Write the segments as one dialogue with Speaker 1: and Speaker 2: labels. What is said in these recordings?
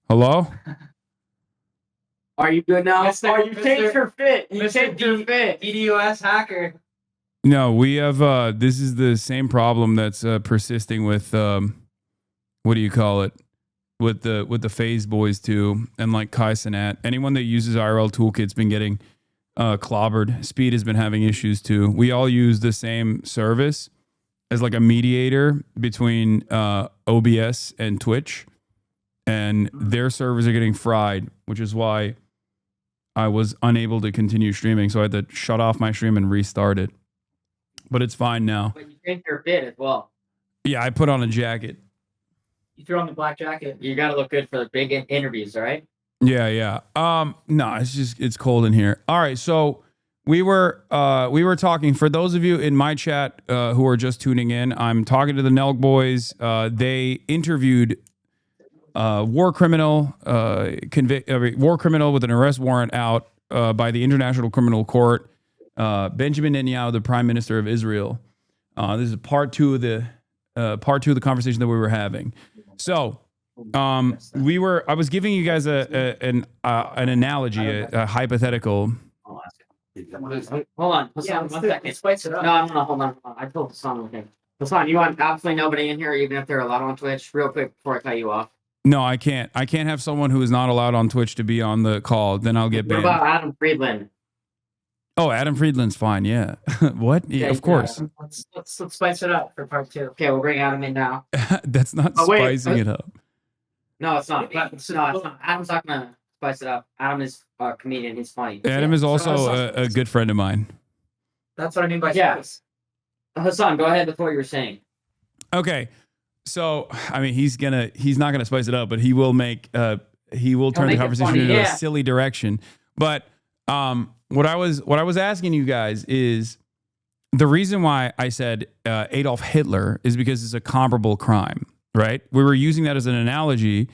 Speaker 1: Hello?
Speaker 2: Are you good now?
Speaker 3: Mr.
Speaker 2: Oh, you changed your fit. You changed your fit.
Speaker 3: DDoS hacker.
Speaker 1: No, we have this is the same problem that's persisting with what do you call it? With the Phase Boys too, and like Kai Cenat. Anyone that uses IRL Toolkit's been getting clobbered. Speed has been having issues too. We all use the same service as like a mediator between OBS and Twitch, and their servers are getting fried, which is why I was unable to continue streaming. So I had to shut off my stream and restart it. But it's fine now.
Speaker 2: But you changed your fit as well.
Speaker 1: Yeah, I put on a jacket.
Speaker 3: You threw on the black jacket.
Speaker 2: You got to look good for the big interviews, all right?
Speaker 1: Yeah. No, it's cold in here. All right, so we were talking, for those of you in my chat who are just tuning in, I'm talking to the Nelk boys. They interviewed war criminal with an arrest warrant out by the International Criminal Court, Benjamin Netanyahu, the Prime Minister of Israel. This is part two of the conversation that we were having. So, I was giving you guys an analogy, a hypothetical.
Speaker 2: Hold on. Hassan, 1 second. No, hold on. I told Hassan one thing. Hassan, you want absolutely nobody in here, even if they're allowed on Twitch? Real quick before I cut you off.
Speaker 1: No, I can't. I can't have someone who is not allowed on Twitch to be on the call. Then I'll get banned.
Speaker 2: What about Adam Friedland?
Speaker 1: Oh, Adam Friedland's fine. Yeah. What? Yeah, of course.
Speaker 3: Let's spice it up for part 2.
Speaker 2: Okay, we'll bring Adam in now.
Speaker 1: That's not spicing it up.
Speaker 2: No, it's not. It's not. Adam's not gonna spice it up. Adam is a comedian. He's funny.
Speaker 1: Adam is also a good friend of mine.
Speaker 3: That's what I mean by spice.
Speaker 2: Hassan, go ahead with what you were saying.
Speaker 1: Okay. So, I mean, he's not gonna spice it up, but he will turn the conversation into a silly direction. But what I was asking you guys is, the reason why I said Adolf Hitler is because it's a comparable crime, right? We were using that as an analogy.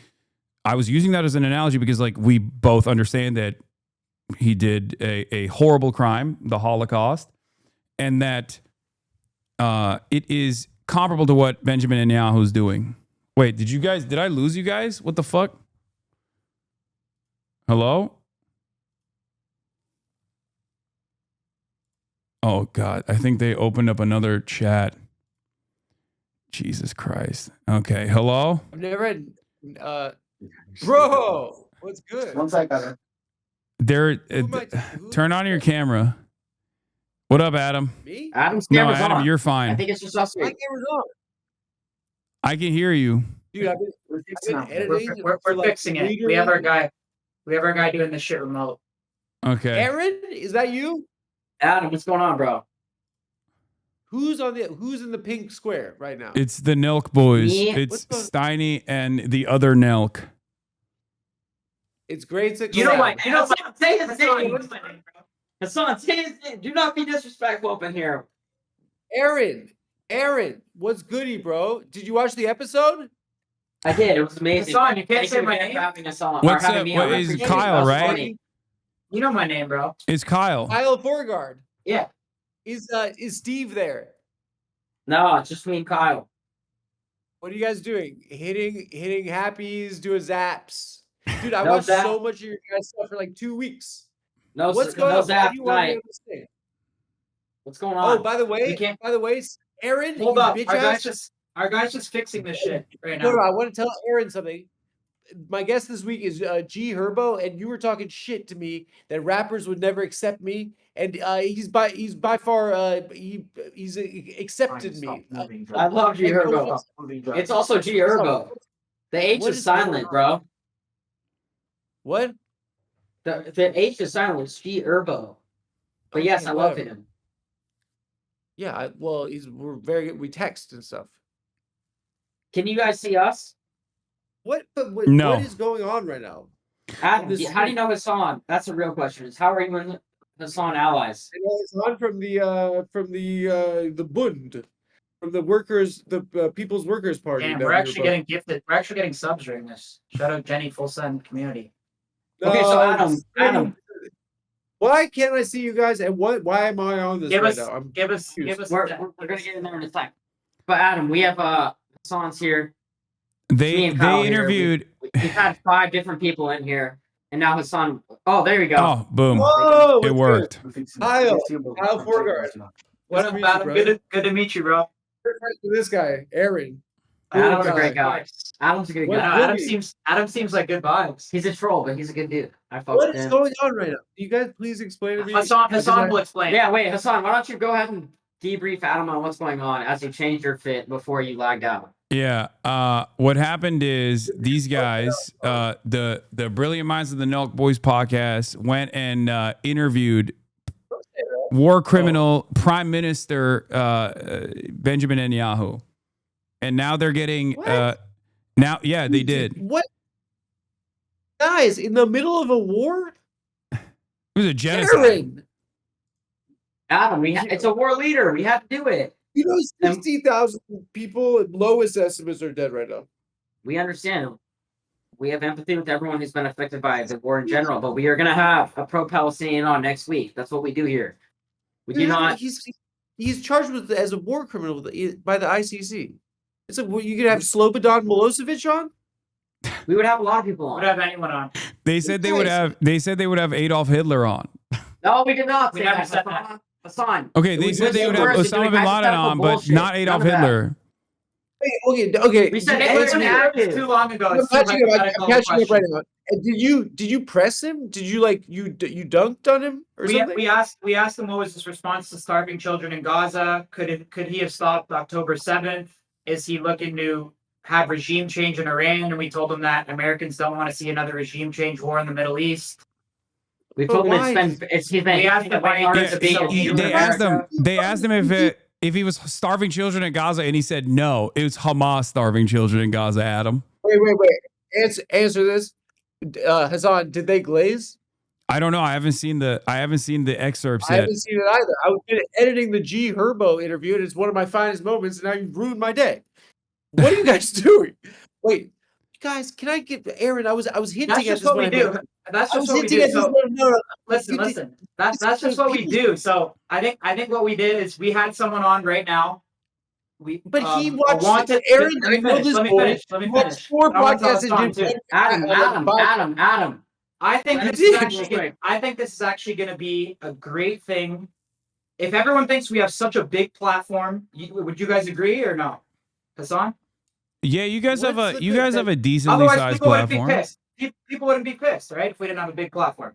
Speaker 1: I was using that as an analogy because, like, we both understand that he did a horrible crime, the Holocaust, and that it is comparable to what Benjamin Netanyahu is doing. Wait, did I lose you guys? What the fuck? Hello? Oh, God. I think they opened up another chat. Jesus Christ. Okay. Hello?
Speaker 4: I've never had... bro, what's good?
Speaker 2: One second.
Speaker 1: Turn on your camera. What up, Adam?
Speaker 4: Me?
Speaker 2: Adam's
Speaker 1: No,
Speaker 2: camera's
Speaker 1: Adam,
Speaker 2: on.
Speaker 1: you're fine.
Speaker 2: I think it's just us
Speaker 4: My
Speaker 2: three.
Speaker 4: camera's on.
Speaker 1: I can hear you.
Speaker 4: Dude, I've
Speaker 3: We're
Speaker 4: been editing.
Speaker 3: we're
Speaker 4: for like
Speaker 3: fixing it.
Speaker 4: 3
Speaker 3: We have our
Speaker 4: days.
Speaker 3: guy. We have our guy doing this shit remote.
Speaker 1: Okay.
Speaker 4: Aaron, is that you?
Speaker 2: Adam, what's going on, bro?
Speaker 4: Who's in the pink square right now?
Speaker 1: It's the Nelk boys.
Speaker 2: Me?
Speaker 1: It's
Speaker 4: What's
Speaker 1: Steiny and the other Nelk.
Speaker 4: It's great to
Speaker 3: You know
Speaker 4: collab.
Speaker 3: what? You know what?
Speaker 2: Say his name.
Speaker 3: What's my name, bro?
Speaker 2: Hassan, say his name. Do not be disrespectful up in here.
Speaker 4: Aaron, what's goody, bro? Did you watch the episode?
Speaker 2: I did. It was amazing.
Speaker 3: Hassan, you can't
Speaker 2: Thank
Speaker 3: say
Speaker 2: you
Speaker 3: my
Speaker 2: again
Speaker 3: name.
Speaker 2: for having us on.
Speaker 1: What's
Speaker 2: or having
Speaker 1: up?
Speaker 2: me
Speaker 1: What
Speaker 2: on. I
Speaker 1: is
Speaker 2: appreciate it.
Speaker 1: Kyle,
Speaker 2: That was
Speaker 1: right?
Speaker 2: funny.
Speaker 3: You know my name, bro.
Speaker 1: It's Kyle.
Speaker 4: Kyle Forgard.
Speaker 2: Yeah.
Speaker 4: Is Steve there?
Speaker 2: No, it's just me and Kyle.
Speaker 4: What are you guys doing? Hitting happies, doing zaps. Dude, I
Speaker 2: No
Speaker 4: watched
Speaker 2: zap.
Speaker 4: so much of your guys' stuff for like 2 weeks.
Speaker 2: No,
Speaker 4: What's
Speaker 2: no
Speaker 4: going on? Why
Speaker 2: zap
Speaker 4: do you want me
Speaker 2: tonight.
Speaker 4: to stay?
Speaker 2: What's going on?
Speaker 4: Oh, by the way, Aaron,
Speaker 3: Hold
Speaker 4: you
Speaker 3: up.
Speaker 4: bitch ass.
Speaker 3: Our guy's just fixing this shit right
Speaker 4: No,
Speaker 3: now.
Speaker 4: I want to tell Aaron something. My guest this week is G Herbo, and you were talking shit to me that rappers would never accept me, and he's by far he's accepted me.
Speaker 2: I love G Herbo. It's also G Herbo. The H
Speaker 4: What
Speaker 2: is
Speaker 4: is going
Speaker 2: silent,
Speaker 4: on?
Speaker 2: bro.
Speaker 4: What?
Speaker 2: The H is silent. It's G Herbo. But yes, I love
Speaker 4: whatever.
Speaker 2: him.
Speaker 4: Yeah, we're very good. We text and stuff.
Speaker 2: Can you guys see us?
Speaker 1: No.
Speaker 4: What is going on right now?
Speaker 2: Adam, how do you know Hassan? That's a real question. Is how are you and Hassan allies?
Speaker 4: It's on from the Bund, from the workers, the People's Workers Party.
Speaker 3: Damn,
Speaker 4: down
Speaker 3: we're
Speaker 4: here,
Speaker 3: actually
Speaker 4: bro.
Speaker 3: getting gifted. We're actually getting subs during this. Shout out Jenny, full send community.
Speaker 2: Okay, so Adam,
Speaker 4: why can't I see you guys? And why am I on this
Speaker 3: Give
Speaker 4: right
Speaker 3: us,
Speaker 4: now? I'm
Speaker 3: give us.
Speaker 2: we're gonna get in there in a sec. But Adam, we have Hassan's here. Me
Speaker 1: They
Speaker 2: and Kyle here.
Speaker 1: interviewed
Speaker 2: we've had 5 different people in here, and now Hassan. Oh, there we go.
Speaker 1: Oh, boom.
Speaker 4: Whoa,
Speaker 1: It worked.
Speaker 4: Kyle Forgard.
Speaker 3: What
Speaker 4: Nice
Speaker 3: up,
Speaker 4: to meet you,
Speaker 3: Adam?
Speaker 4: brother.
Speaker 3: Good to meet you, bro.
Speaker 4: This guy, Aaron.
Speaker 2: Adam's a
Speaker 4: Cool
Speaker 2: great
Speaker 4: guy.
Speaker 2: guy. Adam's a good
Speaker 3: I know,
Speaker 2: guy.
Speaker 3: Adam seems like good vibes.
Speaker 2: He's a troll, but he's a good dude. I fuck
Speaker 4: What
Speaker 2: with
Speaker 4: is
Speaker 2: him.
Speaker 4: going on right now? You guys please explain to me.
Speaker 3: Hassan will explain.
Speaker 2: Yeah, wait, Hassan, why don't you go ahead and debrief Adam on what's going on as you changed your fit before you lagged out?
Speaker 1: Yeah. What happened is these guys, the Brilliant Minds of the Nelk Boys podcast, went and interviewed war criminal Prime Minister Benjamin Netanyahu, and now they're getting they did.
Speaker 4: What? Guys, in the middle of a war?
Speaker 1: It was a genocide.
Speaker 4: Aaron,
Speaker 2: Adam, it's a war leader. We have to do it.
Speaker 4: you know 60,000 people, lowest estimates, are dead right now.
Speaker 2: We understand. We have empathy with everyone who's been affected by the war in general, but we are going to have a pro-Palestinian on next week. That's what we do here. We do not.
Speaker 4: He's charged with as a war criminal by the ICC. It's you could have Slobodan Milosevic on.
Speaker 2: We would have a lot of people
Speaker 3: Would
Speaker 2: on.
Speaker 3: have anyone on?
Speaker 1: They said they would have. They said they would have Adolf Hitler on.
Speaker 2: No, we did not.
Speaker 3: We
Speaker 2: say
Speaker 3: never
Speaker 2: that.
Speaker 3: said that.
Speaker 2: Hassan.
Speaker 1: Okay, they said they would have Osama bin Laden on, but not Adolf Hitler.
Speaker 4: Okay.
Speaker 2: We said
Speaker 3: It's
Speaker 2: active.
Speaker 3: too long ago.
Speaker 4: I'm
Speaker 3: It's too
Speaker 4: catching up
Speaker 3: hypothetical
Speaker 4: right
Speaker 3: question.
Speaker 4: now. And did you press him? Did you you dunked on him or something?
Speaker 3: We asked him what was his response to starving children in Gaza. Could he have stopped October 7th? Is he looking to have regime change in Iran? And we told him that Americans don't want to see another regime change war in the Middle East.
Speaker 2: We told him
Speaker 3: We asked him why he
Speaker 2: to be.
Speaker 1: They asked him if he was starving children in Gaza, and he said no. It was Hamas starving children in Gaza. Adam.
Speaker 4: Wait. Answer this. Hassan, did they glaze?
Speaker 1: I don't know. I haven't seen the excerpts
Speaker 4: I
Speaker 1: yet.
Speaker 4: haven't seen it either. I was editing the G Herbo interview, and it's one of my finest moments, and now you've ruined my day. What are you guys doing? Wait, guys, can I get Aaron? I was hinting
Speaker 3: That's
Speaker 4: at
Speaker 3: just
Speaker 4: this.
Speaker 3: what we do. That's just what we do. So, listen. That's just what we do. So I think what we did is we had someone on right now.
Speaker 4: But he watched Aaron.
Speaker 3: Let me finish. Let me finish.
Speaker 4: 4 podcasts and did
Speaker 2: Adam.
Speaker 3: I think this is actually going to be a great thing. If everyone thinks we have such a big platform, would you guys agree or no? Hassan?
Speaker 1: Yeah, you guys have a decently
Speaker 3: Otherwise,
Speaker 1: sized
Speaker 3: people wouldn't
Speaker 1: platform.
Speaker 3: be pissed. People wouldn't be pissed, right? If we didn't have a big platform.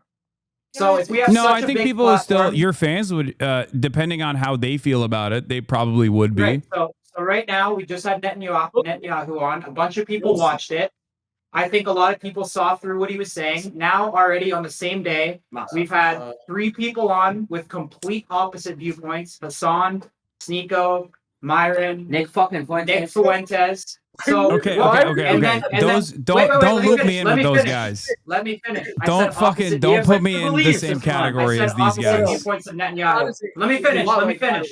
Speaker 3: So if we have
Speaker 1: No,
Speaker 3: such
Speaker 1: I
Speaker 3: a
Speaker 1: think
Speaker 3: big
Speaker 1: people
Speaker 3: platform,
Speaker 1: your fans would, depending on how they feel about it, they probably would be.
Speaker 3: right. So right now we just had Netanyahu on. A bunch of people watched it. I think a lot of people saw through what he was saying. Now already on the same day, we've had 3 people on with complete opposite viewpoints: Hassan, Sneeko, Myron,
Speaker 2: Nick
Speaker 3: Fuentes. So
Speaker 1: Okay.
Speaker 3: and then-
Speaker 1: Those
Speaker 3: wait,
Speaker 1: don't
Speaker 3: let
Speaker 1: loop
Speaker 3: finish,
Speaker 1: me in
Speaker 3: let
Speaker 1: with
Speaker 3: me
Speaker 1: those
Speaker 3: finish.
Speaker 1: guys.
Speaker 3: Let me finish. I
Speaker 1: Don't
Speaker 3: said opposite-
Speaker 1: fucking don't
Speaker 3: he has,
Speaker 1: put me in the
Speaker 3: beliefs
Speaker 1: same
Speaker 3: this one.
Speaker 1: category
Speaker 3: I
Speaker 1: as
Speaker 3: said
Speaker 1: these
Speaker 3: opposite
Speaker 1: guys.
Speaker 3: viewpoints of Netanyahu.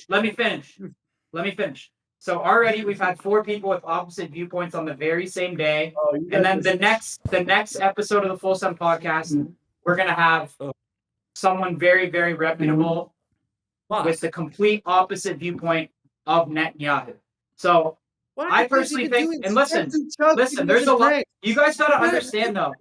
Speaker 3: Let me finish. So already we've had 4 people with opposite viewpoints on the very same day. And then the next episode of the Full Sun podcast, we're gonna have someone very, very reputable with the complete opposite viewpoint of Netanyahu. So I personally think, and listen, there's a lot. You guys gotta understand though,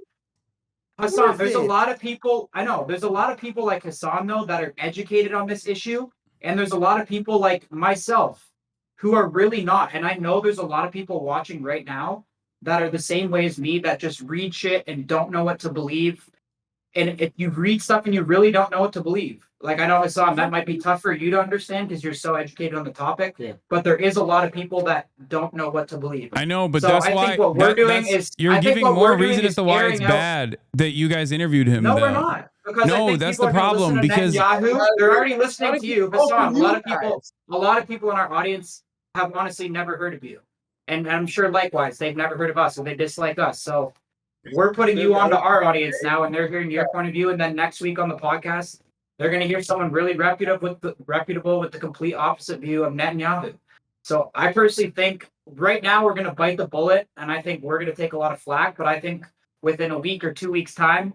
Speaker 3: Hassan. There's a lot of people. I know there's a lot of people like Hassan though that are educated on this issue, and there's a lot of people like myself who are really not. And I know there's a lot of people watching right now that are the same way as me, that just read shit and don't know what to believe. And if you read stuff and you really don't know what to believe, like I know Hassan, that might be tough for you to understand because you're so educated on the topic.
Speaker 2: Yeah.
Speaker 3: But there is a lot of people that don't know what to believe.
Speaker 1: I know, but
Speaker 3: So
Speaker 1: that's
Speaker 3: I
Speaker 1: why
Speaker 3: think what we're doing is
Speaker 1: you're
Speaker 3: I think
Speaker 1: giving
Speaker 3: what
Speaker 1: more
Speaker 3: we're doing
Speaker 1: reason as
Speaker 3: is
Speaker 1: to why it's
Speaker 3: airing out-
Speaker 1: bad that you guys interviewed him.
Speaker 3: No,
Speaker 1: though.
Speaker 3: we're not. Because
Speaker 1: No,
Speaker 3: I think
Speaker 1: that's
Speaker 3: people
Speaker 1: the
Speaker 3: are gonna
Speaker 1: problem,
Speaker 3: listen to
Speaker 1: because-
Speaker 3: Netanyahu, they're already listening to you, Hassan.
Speaker 4: you
Speaker 3: A lot of people in our audience have honestly never heard of you, and I'm sure likewise they've never heard of us, so they dislike us. So we're putting you onto our audience now, and they're hearing your point of view. And then next week on the podcast, they're going to hear someone really reputable with the complete opposite view of Netanyahu. So I personally think right now we're going to bite the bullet, and I think we're going to take a lot of flack. But I think within a week or 2 weeks' time,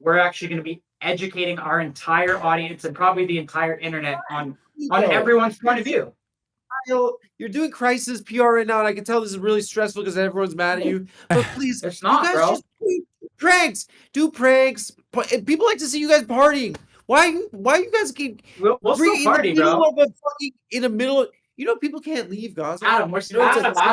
Speaker 3: we're actually going to be educating our entire audience and probably the entire internet on everyone's point of view.
Speaker 4: Kyle, you're doing crisis PR right now, and I can tell this is really stressful because everyone's mad at you. But please,
Speaker 3: It's not,
Speaker 4: you guys
Speaker 3: bro.
Speaker 4: just do pranks. And people like to see you guys partying. Why you guys keep
Speaker 3: We'll still party,
Speaker 4: in the middle
Speaker 3: bro.
Speaker 4: of a fucking in the middle of, people can't leave Gaza.
Speaker 3: Adam, we're
Speaker 4: You know, it's a-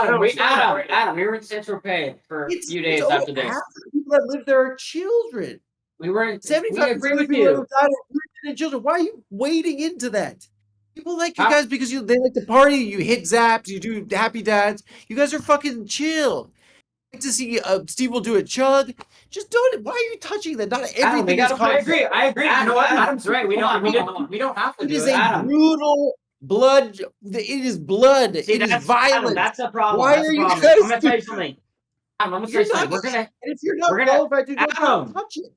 Speaker 2: Adam, we were in Central Pay for a few days
Speaker 4: it's
Speaker 2: after
Speaker 4: over
Speaker 2: this.
Speaker 4: half the people that live there are children.
Speaker 2: We were in.
Speaker 4: 75%
Speaker 2: We agree
Speaker 4: of the
Speaker 2: with
Speaker 4: people that
Speaker 2: you.
Speaker 4: have died are women and children. Why are you wading into that? People like you
Speaker 2: How-
Speaker 4: guys because they like to party. You hit zaps. You do happy dads. You guys are fucking chill. I like to see Steve will do a chug. Just do it. Why are you touching that? Not everything is
Speaker 2: gotta-
Speaker 3: I
Speaker 4: content.
Speaker 3: agree. You know what? Adam's right. We
Speaker 2: Hold
Speaker 3: don't
Speaker 2: on.
Speaker 3: we don't have to
Speaker 4: It
Speaker 3: do
Speaker 4: is
Speaker 3: it.
Speaker 4: a
Speaker 2: Adam.
Speaker 4: brutal blood. It is blood.
Speaker 2: See,
Speaker 4: It is
Speaker 2: that's
Speaker 4: violence.
Speaker 2: That's the problem.
Speaker 4: Why
Speaker 2: That's
Speaker 4: are
Speaker 2: the
Speaker 4: you
Speaker 2: problem.
Speaker 4: guys
Speaker 2: I'm gonna tell you something. Adam, I'm gonna tell you
Speaker 4: You're
Speaker 2: something.
Speaker 4: not-
Speaker 2: We're gonna
Speaker 4: And if you're not
Speaker 2: we're gonna-
Speaker 4: qualified to do it,
Speaker 2: Adam.
Speaker 4: don't touch it.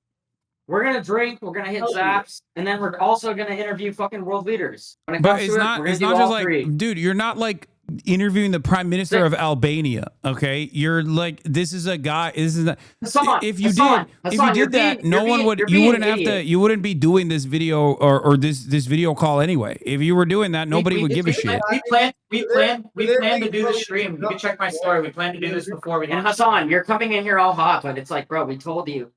Speaker 2: drink. We're gonna hit
Speaker 4: Oh,
Speaker 2: zaps, and then we're also gonna interview fucking world leaders. When it
Speaker 1: But
Speaker 2: comes
Speaker 1: it's
Speaker 2: to
Speaker 1: not.
Speaker 2: it, we're
Speaker 1: It's
Speaker 2: gonna
Speaker 1: not
Speaker 2: do
Speaker 1: just
Speaker 2: all
Speaker 1: like,
Speaker 2: three.
Speaker 1: dude. You're not like interviewing the prime minister of Albania. Okay, you're like, this is a guy. This is not.
Speaker 2: Hassan,
Speaker 1: If you
Speaker 2: Hassan,
Speaker 1: did
Speaker 2: Hassan, you're
Speaker 1: that,
Speaker 2: being-
Speaker 1: no
Speaker 2: you're
Speaker 1: one
Speaker 2: being-
Speaker 1: would.
Speaker 2: you're
Speaker 1: You
Speaker 2: being
Speaker 1: wouldn't
Speaker 2: an
Speaker 1: have to.
Speaker 2: idiot.
Speaker 1: You wouldn't be doing this video or this video call anyway. If you were doing that, nobody would give a shit.
Speaker 3: We plan to do the stream. You can check my story. We plan to do this before we
Speaker 2: And
Speaker 3: launch.
Speaker 2: Hassan, you're coming in here all hot, but it's like, bro, we told you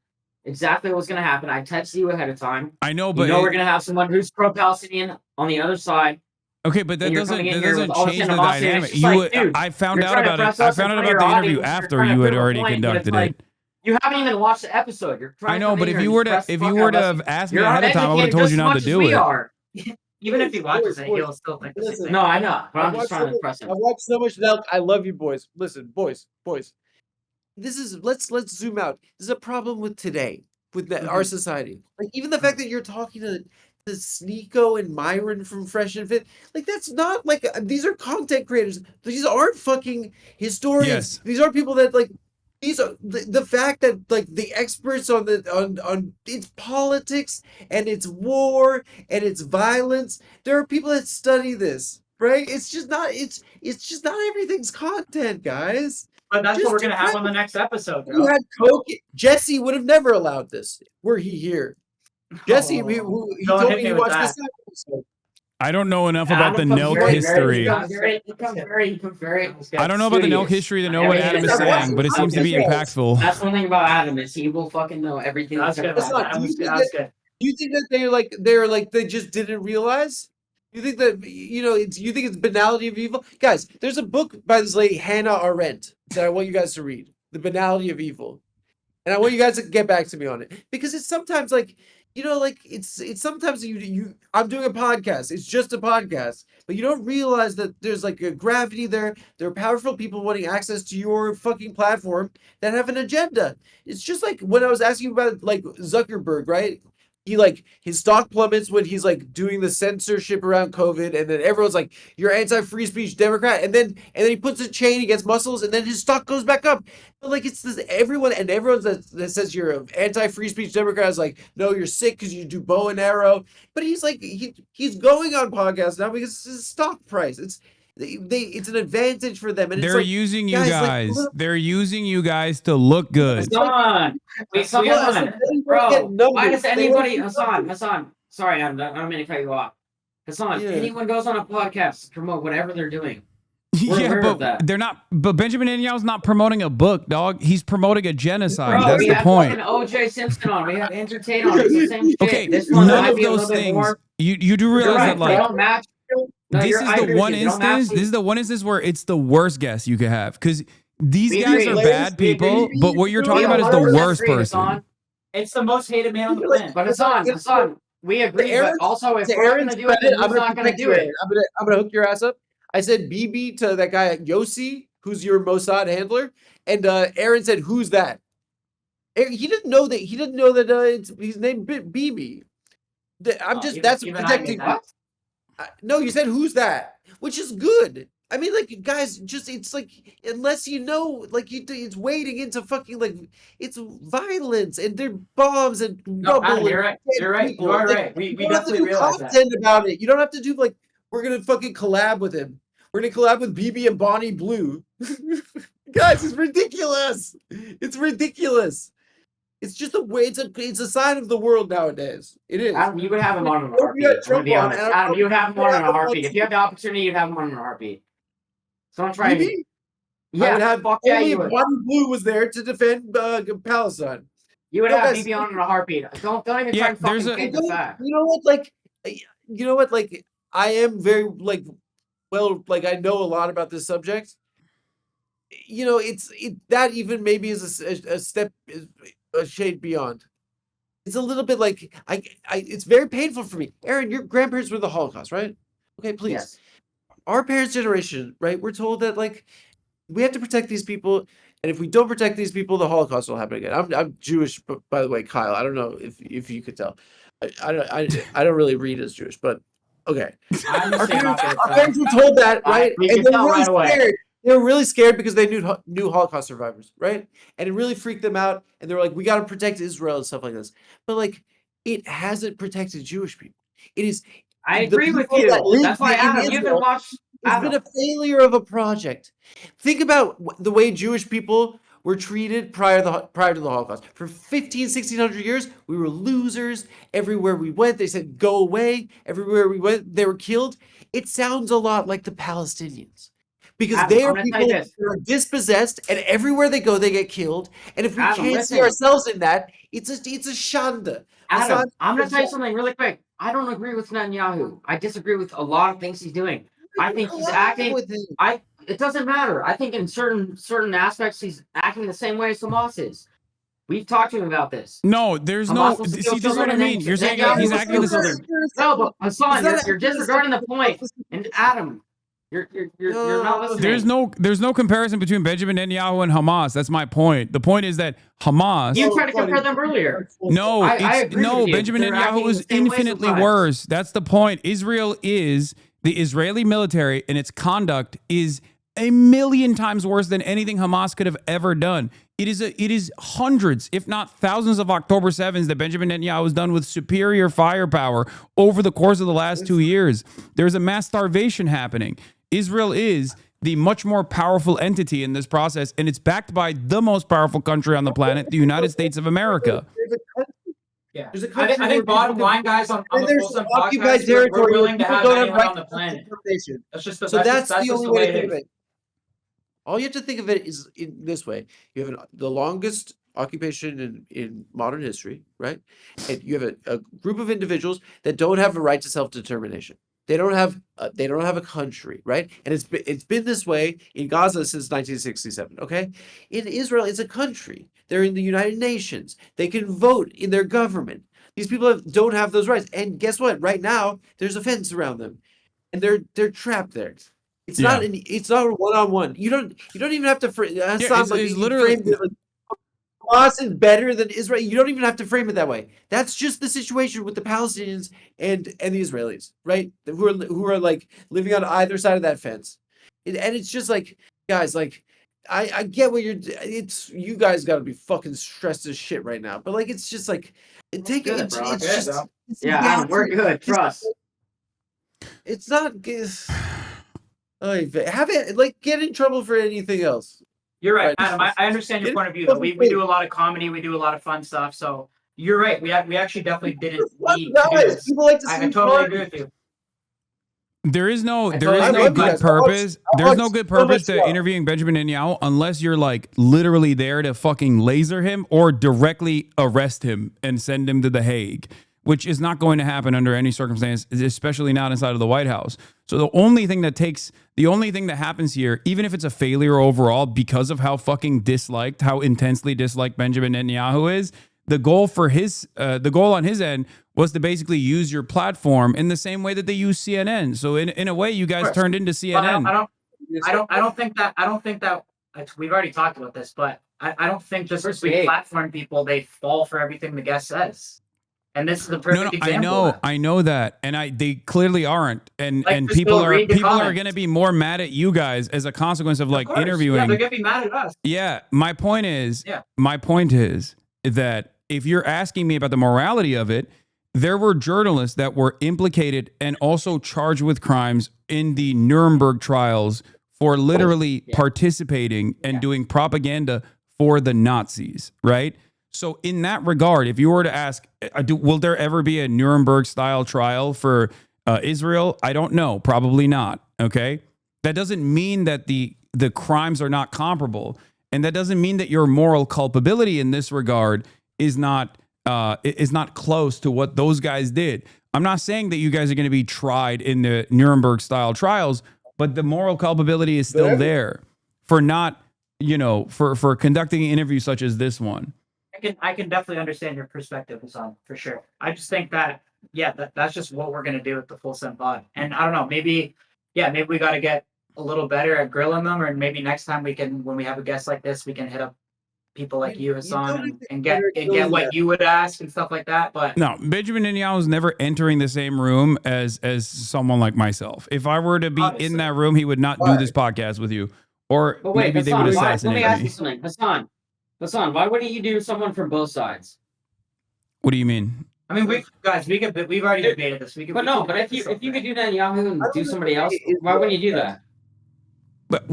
Speaker 2: exactly what was gonna happen. I texted you ahead of time.
Speaker 1: I know,
Speaker 2: You
Speaker 1: but
Speaker 2: know we're gonna have someone who's pro-Palestinian on the other side.
Speaker 1: okay, but that
Speaker 2: and you're
Speaker 1: doesn't
Speaker 2: coming in
Speaker 1: that
Speaker 2: here
Speaker 1: doesn't
Speaker 2: with all this
Speaker 1: change the
Speaker 2: animosity, and
Speaker 1: dynamic.
Speaker 2: it's just like, dude,
Speaker 1: I found
Speaker 2: you're
Speaker 1: out
Speaker 2: trying to
Speaker 1: about it.
Speaker 2: press
Speaker 1: I
Speaker 2: us in
Speaker 1: found out
Speaker 2: front of
Speaker 1: about the
Speaker 2: your
Speaker 1: interview
Speaker 2: audience, you're
Speaker 1: after
Speaker 2: trying to
Speaker 1: you had
Speaker 2: prove a
Speaker 1: already
Speaker 2: point, but it's
Speaker 1: conducted
Speaker 2: like,
Speaker 1: it.
Speaker 2: you haven't even watched the episode. You're trying
Speaker 1: I
Speaker 2: to
Speaker 1: know,
Speaker 2: come
Speaker 1: but
Speaker 2: in
Speaker 1: if
Speaker 2: here
Speaker 1: you
Speaker 2: and
Speaker 1: were to
Speaker 2: press the
Speaker 1: if
Speaker 2: fuck
Speaker 1: you were
Speaker 2: out
Speaker 1: to
Speaker 2: of
Speaker 1: have
Speaker 2: us.
Speaker 1: asked me
Speaker 2: You're
Speaker 1: ahead of time, I would have
Speaker 2: uneducated
Speaker 1: told
Speaker 2: just
Speaker 1: you
Speaker 2: as
Speaker 1: not to
Speaker 2: much as
Speaker 1: do
Speaker 2: we
Speaker 1: it.
Speaker 2: are.
Speaker 3: Even if he watches it,
Speaker 4: Boys,
Speaker 3: he'll still think the same
Speaker 4: listen.
Speaker 3: thing.
Speaker 2: No, I know, but I'm
Speaker 4: I've
Speaker 2: just
Speaker 4: watched
Speaker 2: trying to impress him.
Speaker 4: I've watched so much Nelk. I love you, boys. Listen, boys. This is let's zoom out. This is a problem with today, with our society. Like even the fact that you're talking to Sneeko and Myron from Fresh and Fit, like that's not like these are content creators. These aren't fucking historians.
Speaker 1: Yes.
Speaker 4: These are people that like. These are the fact that like the experts on it's politics and it's war and it's violence. There are people that study this, right? It's just not everything's content, guys.
Speaker 3: But that's
Speaker 4: Just
Speaker 3: what we're gonna have
Speaker 4: do
Speaker 3: on the next episode,
Speaker 4: You
Speaker 3: bro.
Speaker 4: had Coke. Jesse would have never allowed this were he here. Jesse, he
Speaker 3: Don't
Speaker 4: told
Speaker 3: hit
Speaker 4: me
Speaker 3: me
Speaker 4: he
Speaker 3: with
Speaker 4: watched
Speaker 3: that.
Speaker 4: this episode.
Speaker 1: I don't know enough about the
Speaker 2: Adam comes
Speaker 1: Nelk
Speaker 2: very-
Speaker 1: history.
Speaker 2: He comes very
Speaker 1: I don't know about the Nelk
Speaker 2: studious.
Speaker 1: history to know
Speaker 2: Yeah,
Speaker 1: what
Speaker 2: yeah,
Speaker 1: Adam is
Speaker 2: yeah.
Speaker 1: saying, but it seems to be impactful.
Speaker 2: That's one thing about Adam is he will fucking know everything
Speaker 3: That's
Speaker 2: that's
Speaker 3: good.
Speaker 2: gonna
Speaker 4: That's
Speaker 2: happen.
Speaker 4: not-
Speaker 3: That's good.
Speaker 4: You think that they just didn't realize? You think that you think it's banality of evil? Guys, there's a book by this lady Hannah Arendt that I want you guys to read. The Banality of Evil. And I want you guys to get back to me on it. Because it's sometimes like it's sometimes I'm doing a podcast. It's just a podcast. But you don't realize that there's like a gravity there. There are powerful people wanting access to your fucking platform that have an agenda. It's just like when I was asking about like Zuckerberg, right? He like his stock plummets when he's like doing the censorship around COVID, and then everyone's like, "You're anti-free speech Democrat," and then he puts a chain, he gets muscles, and then his stock goes back up. But like it's this everyone that says you're an anti-free speech Democrat is like, "No, you're sick because you do bow and arrow." But he's like he's going on podcasts now because it's his stock price. It's an advantage for them, and
Speaker 1: They're
Speaker 4: it's like,
Speaker 1: using you
Speaker 4: guys, like,
Speaker 1: guys.
Speaker 4: look-
Speaker 1: They're using you guys to look good.
Speaker 2: Hassan,
Speaker 4: Hassan,
Speaker 2: bro.
Speaker 4: get numbers.
Speaker 2: Why does
Speaker 4: They
Speaker 2: anybody,
Speaker 4: wanna get
Speaker 2: Hassan? Sorry, I don't mean to cut you off. Hassan,
Speaker 4: Yeah.
Speaker 2: anyone goes on a podcast to promote whatever they're doing. We're
Speaker 1: Yeah,
Speaker 2: aware of
Speaker 1: but
Speaker 2: that.
Speaker 1: they're not. But Benjamin Netanyahu's not promoting a book, dog. He's promoting a genocide.
Speaker 2: Bro,
Speaker 1: That's
Speaker 2: we
Speaker 1: the
Speaker 2: have
Speaker 1: point.
Speaker 2: fucking O.J. Simpson on. We have Andrew Tate on. It's the same shit.
Speaker 1: Okay,
Speaker 2: This one
Speaker 1: none
Speaker 2: might
Speaker 1: of
Speaker 2: be a
Speaker 1: those
Speaker 2: little bit
Speaker 1: things.
Speaker 2: more.
Speaker 1: You do
Speaker 2: You're
Speaker 1: realize
Speaker 2: right.
Speaker 1: that
Speaker 2: They
Speaker 1: like
Speaker 2: don't match. No,
Speaker 1: this
Speaker 2: you're-
Speaker 1: is
Speaker 2: I
Speaker 1: the
Speaker 2: agree with
Speaker 1: one
Speaker 2: you. They don't
Speaker 1: instance.
Speaker 2: match
Speaker 1: This is the one instance where it's the worst guess you could have because these
Speaker 2: We
Speaker 1: guys
Speaker 2: agree.
Speaker 1: are bad
Speaker 2: We
Speaker 1: people.
Speaker 2: agree.
Speaker 1: But what you're
Speaker 2: We
Speaker 1: talking about is
Speaker 2: 100%
Speaker 1: the worst
Speaker 2: agree,
Speaker 1: person.
Speaker 2: Hassan.
Speaker 3: It's the most hated man on the planet.
Speaker 2: But Hassan, we agree.
Speaker 4: Aaron's-
Speaker 2: But also, if
Speaker 4: to
Speaker 2: we're
Speaker 4: Aaron's
Speaker 2: gonna do it,
Speaker 4: credit,
Speaker 2: then who's not gonna
Speaker 4: protect
Speaker 2: do
Speaker 4: you,
Speaker 2: it?
Speaker 4: Aaron. I'm gonna hook your ass up. I said BB to that guy Yossi, who's your Mossad handler, and Aaron said, "Who's that?" He didn't know that. He didn't know that he's named BB. I'm just that's
Speaker 3: Even I
Speaker 4: protecting.
Speaker 3: get that.
Speaker 4: No, you said who's that, which is good. I mean, like, guys, just it's like unless you know, like, it's wading into fucking like it's violence and they're bombs and
Speaker 3: No,
Speaker 4: rubble.
Speaker 3: Adam, you're
Speaker 4: and
Speaker 3: right.
Speaker 4: dead
Speaker 3: You're right.
Speaker 4: people.
Speaker 3: You are
Speaker 4: Like,
Speaker 3: right. We
Speaker 4: you don't have to
Speaker 3: definitely
Speaker 4: do
Speaker 3: realize that.
Speaker 4: content about it. You don't have to do like we're gonna fucking collab with him. We're gonna collab with BB and Bonnie Blue. Guys, it's ridiculous. It's ridiculous. It's just a way. It's a sign of the world nowadays. It is.
Speaker 2: Adam, you would have him on in a
Speaker 4: If you
Speaker 2: heartbeat.
Speaker 4: had
Speaker 2: I'm
Speaker 4: Trump
Speaker 2: gonna be
Speaker 4: on,
Speaker 2: honest.
Speaker 4: and I
Speaker 2: Adam, you would have him on in a heartbeat.
Speaker 4: Bibi,
Speaker 2: If you had the opportunity, you'd have him on in a heartbeat. Someone try and
Speaker 4: I
Speaker 2: yeah,
Speaker 4: would have
Speaker 2: fuck yeah,
Speaker 4: only
Speaker 2: you
Speaker 4: if
Speaker 2: would.
Speaker 4: Bobby Blue was there to defend Palestine.
Speaker 2: You would
Speaker 4: No,
Speaker 2: have
Speaker 4: guys,
Speaker 2: BB on in a heartbeat. Don't even
Speaker 1: Yeah,
Speaker 2: try and
Speaker 1: there's
Speaker 2: fucking
Speaker 1: a-
Speaker 2: change the fact.
Speaker 4: You know what? Like, I am very like, well, like I know a lot about this subject. You know, that even maybe is a step, a shade beyond. It's a little bit like it's very painful for me. Aaron, your grandparents were the Holocaust, right? Okay, please.
Speaker 2: Yes.
Speaker 4: Our parents' generation, right? We're told that like we have to protect these people, and if we don't protect these people, the Holocaust will happen again. I'm Jewish, by the way, Kyle. I don't know if you could tell. I don't really read as Jewish, but okay.
Speaker 2: I'm
Speaker 4: Our
Speaker 2: the same
Speaker 4: parents,
Speaker 2: about
Speaker 4: our parents were told that, right?
Speaker 2: We
Speaker 4: And
Speaker 2: can
Speaker 4: they're
Speaker 2: tell
Speaker 4: really
Speaker 2: right away.
Speaker 4: scared. They were really scared because they knew Holocaust survivors, right? And it really freaked them out. And they were like, "We got to protect Israel and stuff like this." But like, it hasn't protected Jewish people. It is.
Speaker 2: I
Speaker 4: the
Speaker 2: agree with
Speaker 4: people
Speaker 2: you.
Speaker 4: that live
Speaker 2: That's why,
Speaker 4: in
Speaker 2: Adam, you can
Speaker 4: Israel,
Speaker 2: watch.
Speaker 4: It's been a failure of a project. Think about the way Jewish people were treated prior to the Holocaust. For 1600 years, we were losers. Everywhere we went, they said, "Go away." Everywhere we went, they were killed. It sounds a lot like the Palestinians. Because
Speaker 2: Adam,
Speaker 4: they
Speaker 2: I'm
Speaker 4: are
Speaker 2: gonna tell
Speaker 4: people
Speaker 2: you
Speaker 4: that
Speaker 2: this.
Speaker 4: are dispossessed, and everywhere they go, they get killed. And if we
Speaker 2: Adam,
Speaker 4: can't see
Speaker 2: listen.
Speaker 4: ourselves in that, it's a shanda.
Speaker 2: Adam, I'm gonna tell you something really quick. I don't agree with Netanyahu. I disagree with a lot of things he's doing. I think he's acting. It doesn't matter. I think in certain aspects he's acting the same way as Hamas is. We've talked to him about this.
Speaker 1: No, there's no.
Speaker 2: Hamas wants to
Speaker 1: See,
Speaker 2: kill
Speaker 1: this is what I
Speaker 2: children,
Speaker 1: mean.
Speaker 2: and
Speaker 1: You're
Speaker 2: then
Speaker 1: saying
Speaker 2: Netanyahu
Speaker 1: he's
Speaker 2: wants to
Speaker 1: acting
Speaker 2: kill
Speaker 1: the
Speaker 2: children. No, but Hassan, you're disregarding the point. And Adam, you're not listening.
Speaker 1: There's no comparison between Benjamin Netanyahu and Hamas. That's my point. The point is that Hamas.
Speaker 2: You tried to compare them earlier.
Speaker 1: No,
Speaker 2: I agree with you.
Speaker 1: Benjamin
Speaker 2: They're acting
Speaker 1: Netanyahu is
Speaker 2: the same way
Speaker 1: infinitely
Speaker 2: sometimes.
Speaker 1: worse. That's the point. Israel is the Israeli military, and its conduct is a million times worse than anything Hamas could have ever done. It is hundreds, if not thousands, of October 7s that Benjamin Netanyahu has done with superior firepower over the course of the last 2 years. There's a mass starvation happening. Israel is the much more powerful entity in this process, and it's backed by the most powerful country on the planet, the United States of America.
Speaker 3: Yeah.
Speaker 4: There's a country
Speaker 3: I think bottom line, guys, on the
Speaker 4: there's
Speaker 3: Folsom
Speaker 4: occupied
Speaker 3: podcast,
Speaker 4: territory
Speaker 3: we're willing to
Speaker 4: where
Speaker 3: have
Speaker 4: people don't
Speaker 3: anyone
Speaker 4: right
Speaker 3: on the
Speaker 4: to
Speaker 3: planet.
Speaker 4: self-determination.
Speaker 3: That's just
Speaker 4: So that's
Speaker 3: just
Speaker 4: the only
Speaker 3: the
Speaker 4: way
Speaker 3: way
Speaker 4: to
Speaker 3: it
Speaker 4: think of
Speaker 3: is.
Speaker 4: it. All you have to think of it is in this way: you have the longest occupation in modern history, right? And you have a group of individuals that don't have a right to self-determination. They don't have a country, right? And it's been this way in Gaza since 1967. Okay, in Israel, it's a country. They're in the United Nations. They can vote in their government. These people don't have those rights. And guess what? Right now, there's a fence around them, and they're trapped there. It's not a one-on-one. You don't even have to
Speaker 1: it's literally
Speaker 4: Hamas is better than Israel. You don't even have to frame it that way. That's just the situation with the Palestinians and the Israelis, right? Who are like living on either side of that fence. And it's just like, guys, like I get what you guys got to be fucking stressed as shit right now. But like it's just like take
Speaker 2: Good,
Speaker 4: it.
Speaker 2: bro.
Speaker 4: It's
Speaker 2: Good,
Speaker 4: just
Speaker 2: bro.
Speaker 4: it's
Speaker 2: Yeah, Adam, we're good. Trust.
Speaker 4: It's not. Have it like get in trouble for anything else.
Speaker 3: You're right,
Speaker 4: Right.
Speaker 3: Adam. I understand your point of view. Though. We do a lot of comedy. We do a lot of fun stuff. So you're right. We actually definitely didn't need to do this.
Speaker 4: People like to see
Speaker 3: I totally agree with you.
Speaker 1: There is no
Speaker 3: I
Speaker 1: good
Speaker 4: love you guys.
Speaker 1: purpose.
Speaker 4: I
Speaker 1: There's
Speaker 4: watch
Speaker 1: no good
Speaker 4: so
Speaker 1: purpose
Speaker 4: much
Speaker 1: to
Speaker 4: love.
Speaker 1: interviewing Benjamin Netanyahu unless you're like literally there to fucking laser him or directly arrest him and send him to The Hague, which is not going to happen under any circumstance, especially not inside of the White House. So the only thing that happens here, even if it's a failure overall because of how fucking how intensely disliked Benjamin Netanyahu is, the goal on his end was to basically use your platform in the same way that they use CNN. So in a way, you guys turned into CNN.
Speaker 3: I don't think that we've already talked about this, but I don't think just because we platform people, they fall for everything the guest says. And this is the perfect example.
Speaker 1: I know that, and they clearly aren't, and
Speaker 3: Like,
Speaker 1: people are
Speaker 3: read the comments.
Speaker 1: going to be more mad at you guys as a consequence of like
Speaker 3: Of course.
Speaker 1: interviewing.
Speaker 3: Yeah, they're gonna be mad at us.
Speaker 1: Yeah, my point is that if you're asking me about the morality of it, there were journalists that were implicated and also charged with crimes in the Nuremberg trials for literally participating and doing propaganda for the Nazis, right? So in that regard, if you were to ask, will there ever be a Nuremberg style trial for Israel? I don't know. Probably not. Okay. That doesn't mean that the crimes are not comparable. And that doesn't mean that your moral culpability in this regard is not close to what those guys did. I'm not saying that you guys are going to be tried in the Nuremberg style trials, but the moral culpability is still there for not, for conducting an interview such as this one.
Speaker 3: I can definitely understand your perspective, Hassan, for sure. I just think that, that's just what we're going to do with the Full Send Pod. And I don't know, maybe we got to get a little better at grilling them, or maybe next time when we have a guest like this, we can hit up people like you, Hassan, and get what you would ask and stuff like that. But
Speaker 1: no, Benjamin Netanyahu is never entering the same room as someone like myself. If I were to be in that room, he would not do this podcast with you, or maybe they would assassinate me.
Speaker 2: Let me ask you something, Hassan, why wouldn't you do someone from both sides?
Speaker 1: What do you mean?
Speaker 3: I mean, we've already debated this. But
Speaker 2: if you could do Netanyahu and do somebody else, why wouldn't you do that?
Speaker 1: But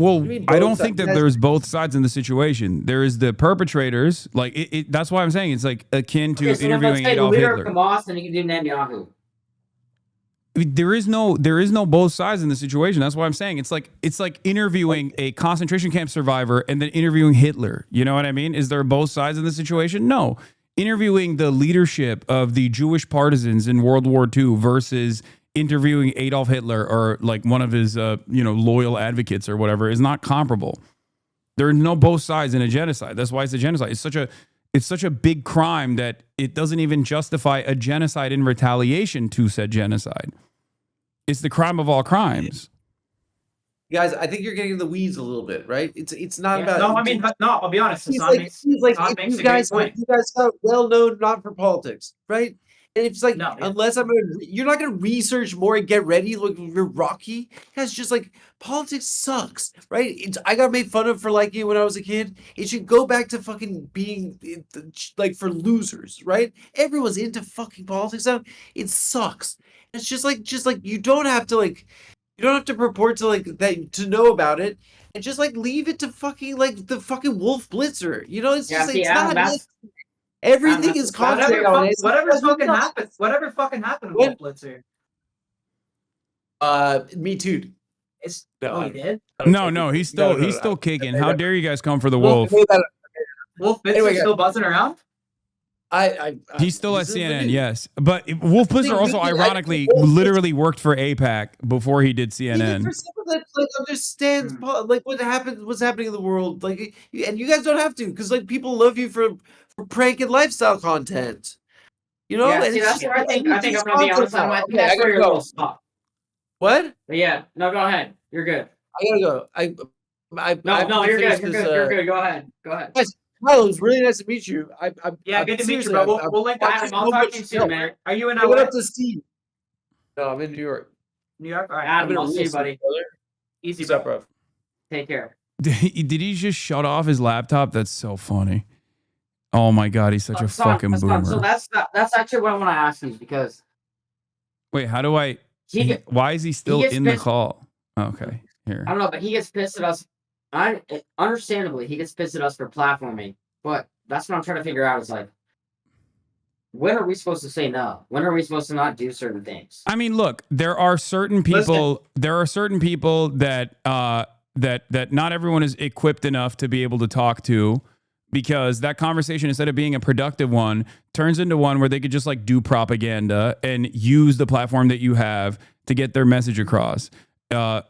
Speaker 1: I don't think that there's both sides in the situation. There is the perpetrators, like that's why I'm saying it's like akin to interviewing Adolf Hitler.
Speaker 2: Of Hamas, and you can do Netanyahu.
Speaker 1: There is no both sides in the situation. That's why I'm saying it's like interviewing a concentration camp survivor and then interviewing Hitler. You know what I mean? Is there both sides in the situation? No. Interviewing the leadership of the Jewish partisans in World War II versus interviewing Adolf Hitler or like one of his loyal advocates or whatever is not comparable. There are no both sides in a genocide. That's why it's a genocide. It's such a big crime that it doesn't even justify a genocide in retaliation to said genocide. It's the crime of all crimes.
Speaker 4: Guys, I think you're getting in the weeds a little bit, right? It's not about.
Speaker 3: No, I mean, I'll be honest.
Speaker 4: You guys are well known not for politics, right? And it's like, unless you're not going to research more and get ready. Look, you're Rocky. That's just like politics sucks, right? I got made fun of for liking it when I was a kid. It should go back to fucking being like for losers, right? Everyone's into fucking politics now. It sucks. It's just like you don't have to purport to like that to know about it, and just like leave it to fucking like the fucking Wolf Blitzer. It's just it's not. Everything is contrary on it.
Speaker 3: Whatever fucking happened to Wolf Blitzer.
Speaker 4: Me too.
Speaker 3: He did?
Speaker 1: No, he's still kicking. How dare you guys come for the Wolf?
Speaker 3: Wolf Blitzer still buzzing around?
Speaker 1: He's still at CNN, yes. But Wolf Blitzer also, ironically, literally worked for AIPAC before he did CNN.
Speaker 4: For someone that understands like what's happening in the world, like, and you guys don't have to, because like people love you for prank and lifestyle content.
Speaker 2: Yeah, see, that's where I think I'm gonna be honest. I think that's where you're a little stop.
Speaker 4: What?
Speaker 2: But yeah, no, go ahead. You're good.
Speaker 4: I gotta go.
Speaker 2: No, you're good. You're good. Go ahead.
Speaker 4: Guys, Kyle, it was really nice to meet you.
Speaker 3: Good to meet you, bro. We'll link up.
Speaker 2: I'll talk to you soon, man. Are you in LA?
Speaker 4: I went up to Steve. No, I'm in New York.
Speaker 3: New York? All right.
Speaker 2: Adam, I'll see you, buddy.
Speaker 3: Easy,
Speaker 4: what's up, bro?
Speaker 2: Take care.
Speaker 1: Did he just shut off his laptop? That's so funny. Oh my God, he's such a fucking boomer.
Speaker 2: So that's actually what I want to ask you, because
Speaker 1: wait, how do I? Why is he still in the call? Okay, here.
Speaker 2: I don't know, but he gets pissed at us. Understandably, he gets pissed at us for platforming, but that's what I'm trying to figure out. Is like, when are we supposed to say no? When are we supposed to not do certain things?
Speaker 1: I mean, look, there are certain people. There are certain people that that not everyone is equipped enough to be able to talk to. Because that conversation, instead of being a productive one, turns into one where they could just like do propaganda and use the platform that you have to get their message across. I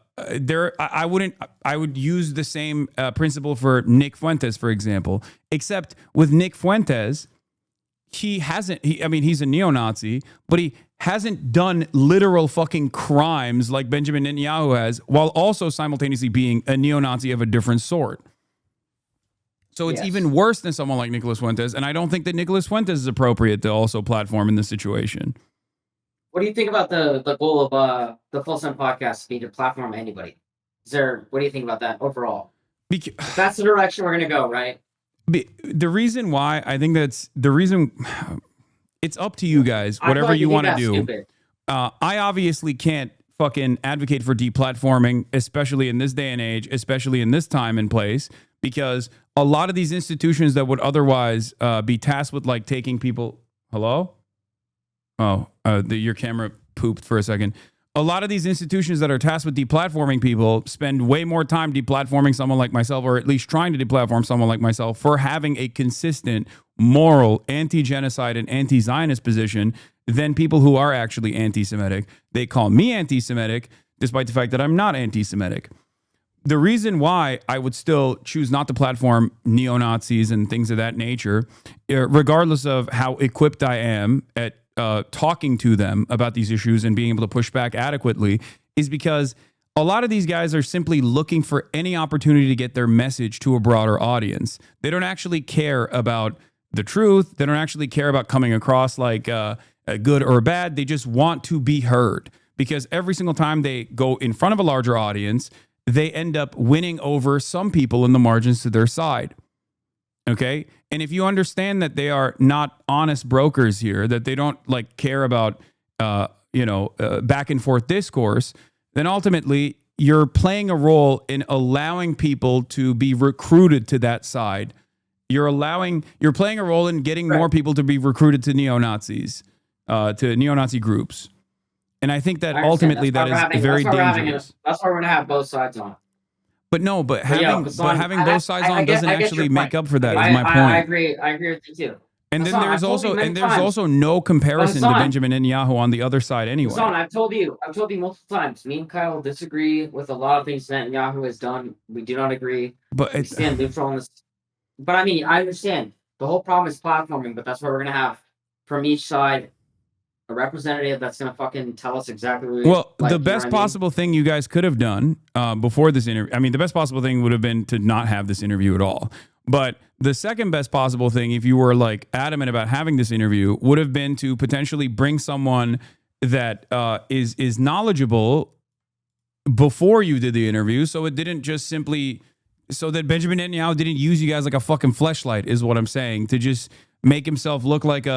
Speaker 1: would use the same principle for Nick Fuentes, for example, except with Nick Fuentes, he's a neo-Nazi, but he hasn't done literal fucking crimes like Benjamin Netanyahu has, while also simultaneously being a neo-Nazi of a different sort. So it's even worse than someone like Nicholas Fuentes, and I don't think that Nicholas Fuentes is appropriate to also platform in this situation.
Speaker 2: What do you think about the goal of the Full Send podcast to be to platform anybody? What do you think about that overall? That's the direction we're going to go, right?
Speaker 1: The reason why I think it's up to you guys, whatever you want to do. I obviously can't fucking advocate for deplatforming, especially in this day and age, especially in this time and place, because a lot of these institutions that would otherwise be tasked with like taking people. Hello? Oh, your camera pooped for a second. A lot of these institutions that are tasked with deplatforming people spend way more time deplatforming someone like myself, or at least trying to deplatform someone like myself, for having a consistent moral anti-genocide and anti-Zionist position than people who are actually anti-Semitic. They call me anti-Semitic, despite the fact that I'm not anti-Semitic. The reason why I would still choose not to platform neo-Nazis and things of that nature, regardless of how equipped I am at talking to them about these issues and being able to push back adequately, is because a lot of these guys are simply looking for any opportunity to get their message to a broader audience. They don't actually care about the truth. They don't actually care about coming across like good or bad. They just want to be heard, because every single time they go in front of a larger audience, they end up winning over some people in the margins to their side. Okay. And if you understand that they are not honest brokers here, that they don't like care about, back and forth discourse, then ultimately you're playing a role in allowing people to be recruited to that side. You're playing a role in getting more people to be recruited to neo-Nazis, to neo-Nazi groups. And I think that ultimately that is very dangerous.
Speaker 2: That's why we're going to have both sides on.
Speaker 1: But having both sides on doesn't actually make up for that. Is my point.
Speaker 2: I agree with you too.
Speaker 1: And then there's also no comparison to Benjamin Netanyahu on the other side anyway.
Speaker 2: I've told you multiple times. Me and Kyle disagree with a lot of things Netanyahu has done. We do not agree.
Speaker 1: But
Speaker 2: we stand neutral on this. But I mean, I understand the whole problem is platforming. But that's what we're gonna have from each side. A representative that's going to fucking tell us exactly what
Speaker 1: Well, the best possible thing you guys could have done before this interview, I mean, the best possible thing would have been to not have this interview at all. But the second best possible thing, if you were like adamant about having this interview, would have been to potentially bring someone that is knowledgeable before you did the interview. So it didn't just simply, so that Benjamin Netanyahu didn't use you guys like a fucking fleshlight, is what I'm saying, to just make himself look like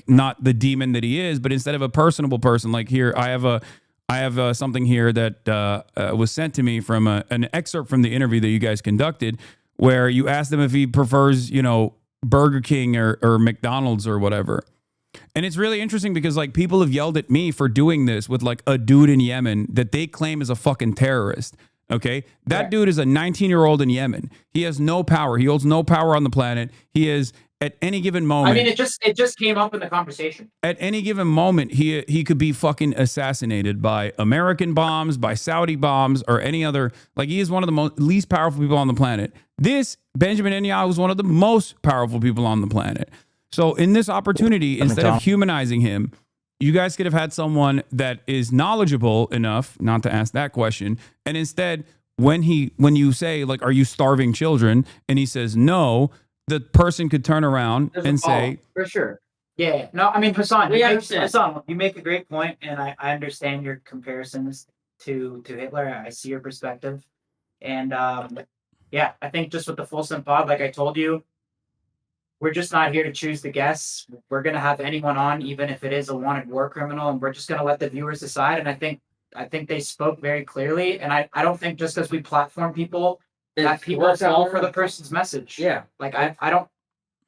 Speaker 1: not the demon that he is, but instead of a personable person. Like, here, I have something here that was sent to me from an excerpt from the interview that you guys conducted, where you asked him if he prefers, Burger King or McDonald's or whatever. And it's really interesting because like people have yelled at me for doing this with like a dude in Yemen that they claim is a fucking terrorist. Okay. That dude is a 19-year-old in Yemen. He has no power. He holds no power on the planet. He is, at any given moment,
Speaker 3: I mean, it just came up in the conversation.
Speaker 1: At any given moment, he could be fucking assassinated by American bombs, by Saudi bombs, or any other. Like, he is one of the least powerful people on the planet. This Benjamin Netanyahu is one of the most powerful people on the planet. So in this opportunity, instead of humanizing him, you guys could have had someone that is knowledgeable enough not to ask that question. And instead, when you say, like, are you starving children? And he says no, the person could turn around and say,
Speaker 2: for sure.
Speaker 3: Yeah. No, I mean, Hassan, you make a great point, and I understand your comparisons to Hitler. I see your perspective. And yeah, I think just with the Folsom Pod, like I told you, we're just not here to choose the guests. We're going to have anyone on, even if it is a wanted war criminal, and we're just going to let the viewers decide. And I think they spoke very clearly. And I don't think just because we platform people, that people fall for the person's message.
Speaker 2: Yeah.
Speaker 3: Like, I don't,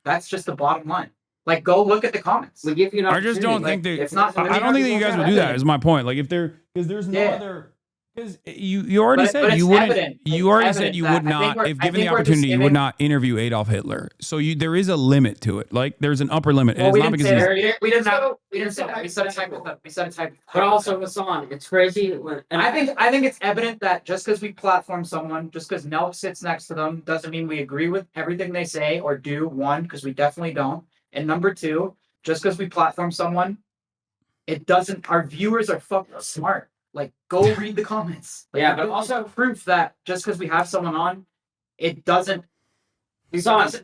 Speaker 3: that's just the bottom line. Like, go look at the comments.
Speaker 2: We give you an
Speaker 1: I just don't think that, I don't think that you guys would do that, is my point. Like, if there, because there's no other, because you already said you wouldn't, you already said you would not, if given the opportunity, you would not interview Adolf Hitler. So there is a limit to it. Like, there's an upper limit. And
Speaker 3: Well,
Speaker 1: it's not because
Speaker 3: we didn't say that. We said it's hypothetical. We said it's hypothetical.
Speaker 2: But also, Hassan, it's crazy.
Speaker 3: And I think it's evident that just because we platform someone, just because Nelk sits next to them, doesn't mean we agree with everything they say or do. One, because we definitely don't. And number two, just because we platform someone, it doesn't. Our viewers are fucking smart. Like, go read the comments. Like,
Speaker 2: yeah, but
Speaker 3: also proof that just because we have someone on, it doesn't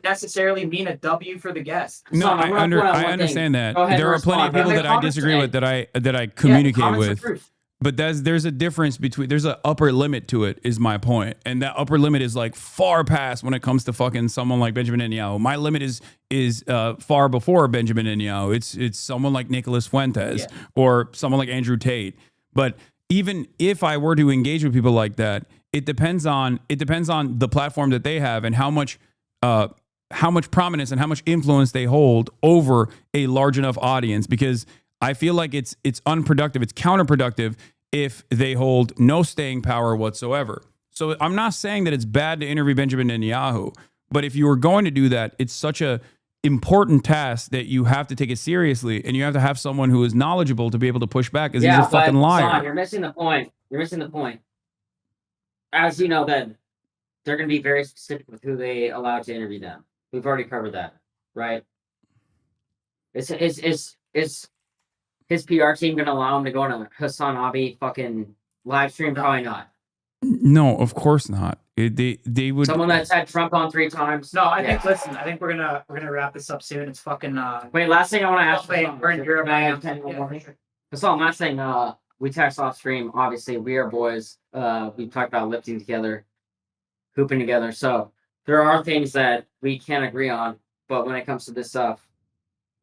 Speaker 3: necessarily mean a W for the guest.
Speaker 1: No, I understand that. There are plenty of people that I disagree with that I communicate with. But there's a difference between, there's an upper limit to it, is my point. And that upper limit is like far past when it comes to fucking someone like Benjamin Netanyahu. My limit is far before Benjamin Netanyahu. It's someone like Nicholas Fuentes or someone like Andrew Tate. But even if I were to engage with people like that, it depends on the platform that they have and how much prominence and how much influence they hold over a large enough audience, because I feel like it's unproductive, it's counterproductive if they hold no staying power whatsoever. So I'm not saying that it's bad to interview Benjamin Netanyahu, but if you are going to do that, it's such a important task that you have to take it seriously, and you have to have someone who is knowledgeable to be able to push back, because he's a fucking liar.
Speaker 2: Son, you're missing the point. You're missing the point. As you know, then they're going to be very specific with who they allow to interview them. We've already covered that, right? Is his PR team going to allow him to go on a hasasnabi fucking live stream? Probably not.
Speaker 1: No, of course not. They would.
Speaker 2: Someone that's had Trump on 3 times.
Speaker 3: No, I think. Listen, I think we're gonna wrap this up soon. It's fucking.
Speaker 2: Wait, last thing I want to ask.
Speaker 3: We're in Europe.
Speaker 2: Hassan, last thing. We text off stream. Obviously, we are boys. We talked about lifting together, hooping together. So there are things that we can't agree on, but when it comes to this stuff,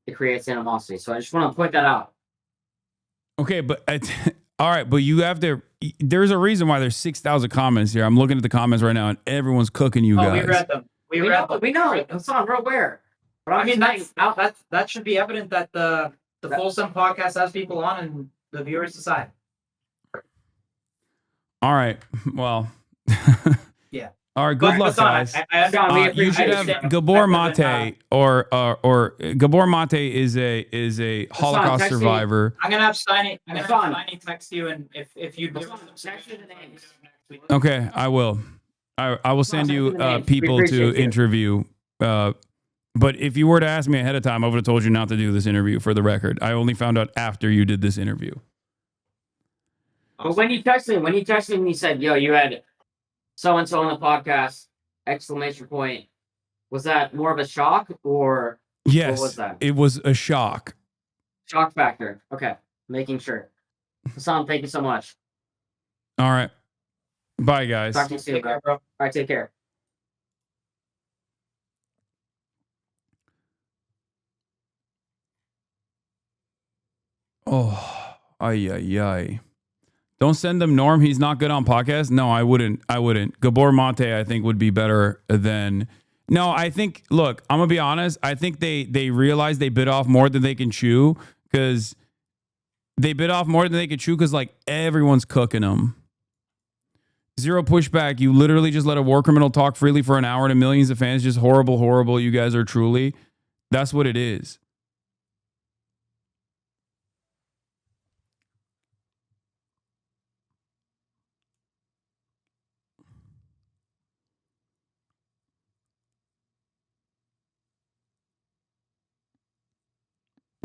Speaker 2: it creates animosity. So I just want to point that out.
Speaker 1: Okay, but all right, but you have to. There's a reason why there's 6,000 comments here. I'm looking at the comments right now, and everyone's cooking you guys.
Speaker 3: We read them. We read them.
Speaker 2: We know. Hassan, we're aware. But
Speaker 3: I mean, that should be evident that the Full Send podcast has people on, and the viewers decide.
Speaker 1: All right. Well.
Speaker 3: Yeah.
Speaker 1: All right. Good luck, guys. You should have Gabor Mate, or Gabor Mate is a Holocaust survivor.
Speaker 3: I'm gonna have Steiny. I'm gonna have Steiny text you, and if you
Speaker 1: okay, I will. I will send you people to interview. But if you were to ask me ahead of time, I would have told you not to do this interview. For the record, I only found out after you did this interview.
Speaker 2: But when he texted me, and he said, "Yo, you had so and so on the podcast!" Exclamation point. Was that more of a shock, or
Speaker 1: yes?
Speaker 2: What was that?
Speaker 1: It was a shock.
Speaker 2: Shock factor. Okay, making sure. Hassan, thank you so much.
Speaker 1: All right. Bye, guys.
Speaker 2: Talk to you soon, bro. All right, take care.
Speaker 1: Oh, ay. Don't send them Norm. He's not good on podcasts. No, I wouldn't. Gabor Mate, I think, would be better than. No, I think. Look, I'm gonna be honest. I think they realize they bit off more than they can chew, because like everyone's cooking them. Zero pushback. You literally just let a war criminal talk freely for an hour to millions of fans. Just horrible. You guys are truly. That's what it is.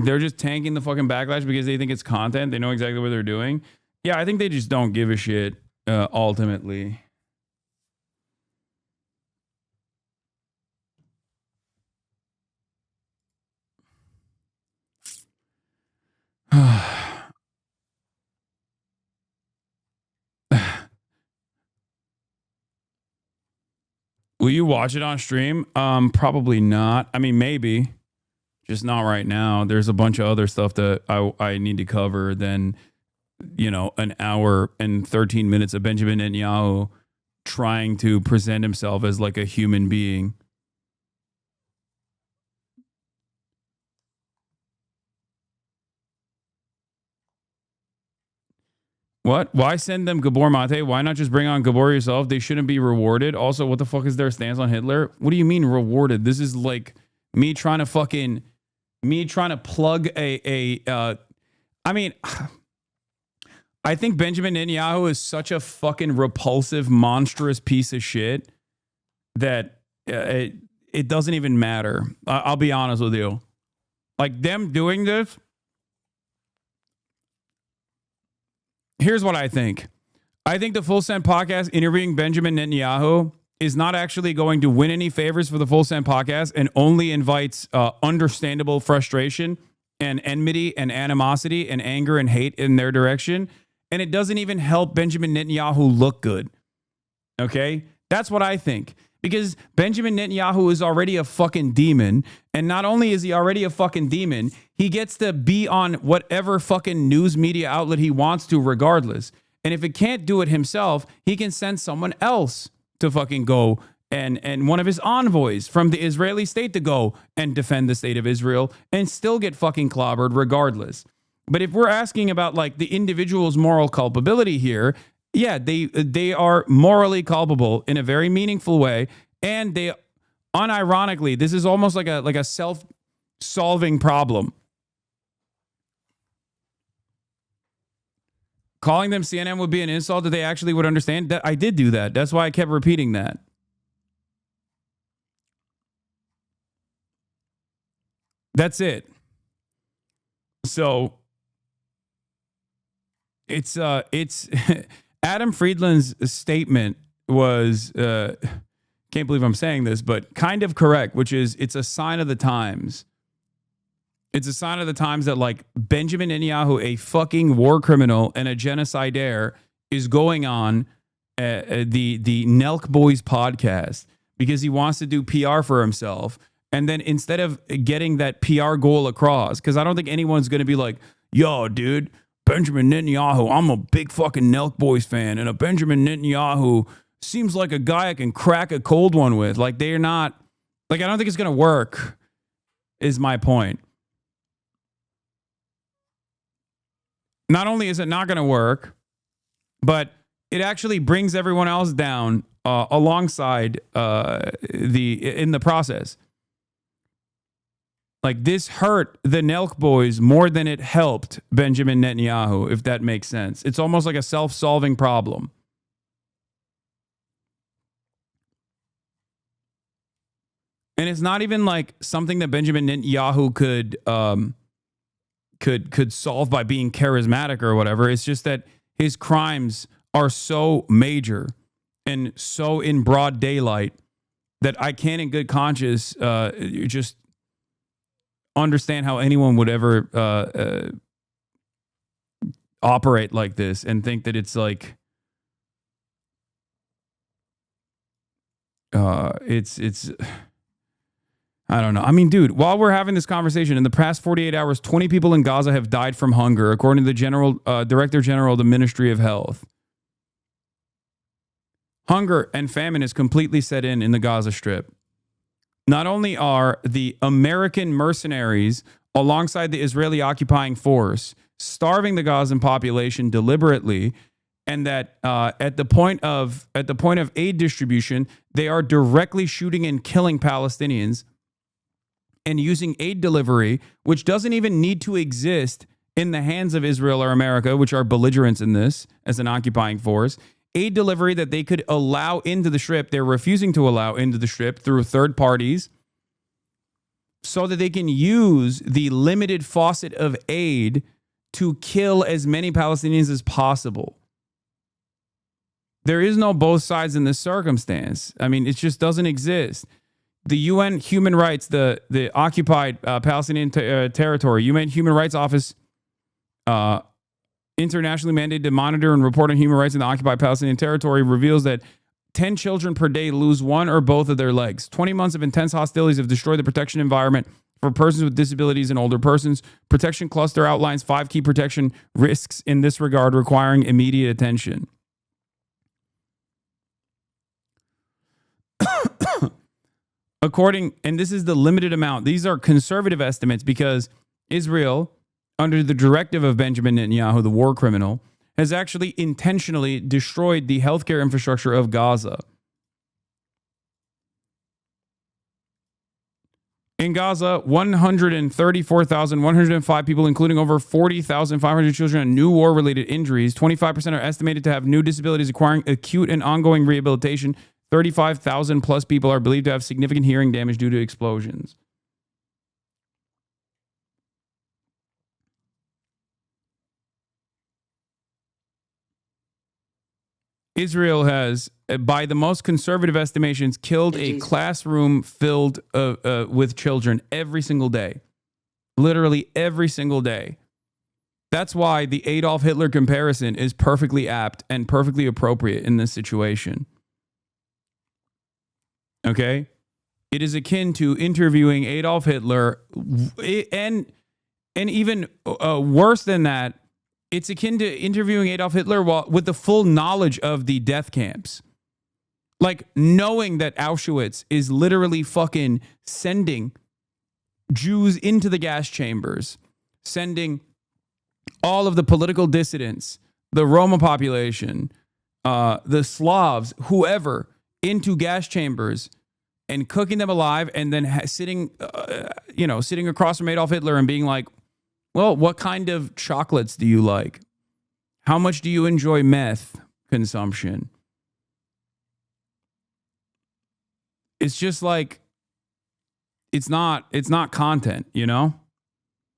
Speaker 1: They're just tanking the fucking backlash because they think it's content. They know exactly what they're doing. Yeah, I think they just don't give a shit, ultimately. Will you watch it on stream? Probably not. I mean, maybe. Just not right now. There's a bunch of other stuff that I need to cover than, an hour and 13 minutes of Benjamin Netanyahu trying to present himself as like a human being. What? Why send them Gabor Mate? Why not just bring on Gabor yourself? They shouldn't be rewarded. Also, what the fuck is their stance on Hitler? What do you mean rewarded? This is like me trying to plug I think Benjamin Netanyahu is such a fucking repulsive, monstrous piece of shit that it doesn't even matter. I'll be honest with you. Like, them doing this. Here's what I think. I think the Full Send podcast interviewing Benjamin Netanyahu is not actually going to win any favors for the Full Send podcast, and only invites understandable frustration and enmity and animosity and anger and hate in their direction. And it doesn't even help Benjamin Netanyahu look good. Okay? That's what I think. Because Benjamin Netanyahu is already a fucking demon. And not only is he already a fucking demon, he gets to be on whatever fucking news media outlet he wants to regardless. And if it can't do it himself, he can send someone else to fucking go and one of his envoys from the Israeli state to go and defend the state of Israel and still get fucking clobbered regardless. But if we're asking about like the individual's moral culpability here, yeah, they are morally culpable in a very meaningful way. And they unironically, this is almost like a self-solving problem. Calling them CNN would be an insult that they actually would understand. That I did do that. That's why I kept repeating that. That's it. So it's Adam Friedland's statement was can't believe I'm saying this, but kind of correct, which is it's a sign of the times. It's a sign of the times that like Benjamin Netanyahu, a fucking war criminal and a genocidaire, is going on the Nelk Boys podcast because he wants to do PR for himself. And then instead of getting that PR goal across, because I don't think anyone's going to be like, yo, dude, Benjamin Netanyahu, I'm a big fucking Nelk Boys fan. And a Benjamin Netanyahu seems like a guy I can crack a cold one with. Like, they're not, like, I don't think it's going to work, is my point. Not only is it not going to work, but it actually brings everyone else down alongside in the process. Like, this hurt the Nelk Boys more than it helped Benjamin Netanyahu, if that makes sense. It's almost like a self-solving problem. And it's not even like something that Benjamin Netanyahu could solve by being charismatic or whatever. It's just that his crimes are so major and so in broad daylight that I can't in good conscience just understand how anyone would ever operate like this and think that it's like it's I don't know. I mean, dude, while we're having this conversation, in the past 48 hours, 20 people in Gaza have died from hunger, according to the Director General of the Ministry of Health. Hunger and famine is completely set in the Gaza Strip. Not only are the American mercenaries alongside the Israeli occupying force starving the Gazan population deliberately, and that at the point of aid distribution, they are directly shooting and killing Palestinians and using aid delivery, which doesn't even need to exist in the hands of Israel or America, which are belligerents in this as an occupying force. Aid delivery that they could allow into the Strip, they're refusing to allow into the Strip through third parties so that they can use the limited faucet of aid to kill as many Palestinians as possible. There is no both sides in this circumstance. I mean, it just doesn't exist. The UN Human Rights, the occupied Palestinian territory, UN Human Rights Office, internationally mandated to monitor and report on human rights in the occupied Palestinian territory, reveals that 10 children per day lose one or both of their legs. 20 months of intense hostilities have destroyed the protection environment for persons with disabilities and older persons. Protection cluster outlines 5 key protection risks in this regard requiring immediate attention. And this is the limited amount. These are conservative estimates because Israel, under the directive of Benjamin Netanyahu, the war criminal, has actually intentionally destroyed the healthcare infrastructure of Gaza. In Gaza, 134,105 people, including over 40,500 children, and new war-related injuries. 25% are estimated to have new disabilities requiring acute and ongoing rehabilitation. 35,000 plus people are believed to have significant hearing damage due to explosions. Israel has, by the most conservative estimations, killed a classroom filled with children every single day. Literally every single day. That's why the Adolf Hitler comparison is perfectly apt and perfectly appropriate in this situation. Okay? It is akin to interviewing Adolf Hitler, and even worse than that, It's akin to interviewing Adolf Hitler with the full knowledge of the death camps. Like knowing that Auschwitz is literally fucking sending Jews into the gas chambers, sending all of the political dissidents, the Roma population, the Slavs, whoever, into gas chambers and cooking them alive, and then sitting across from Adolf Hitler and being like, well, what kind of chocolates do you like? How much do you enjoy meth consumption? It's just like, it's not content, you know?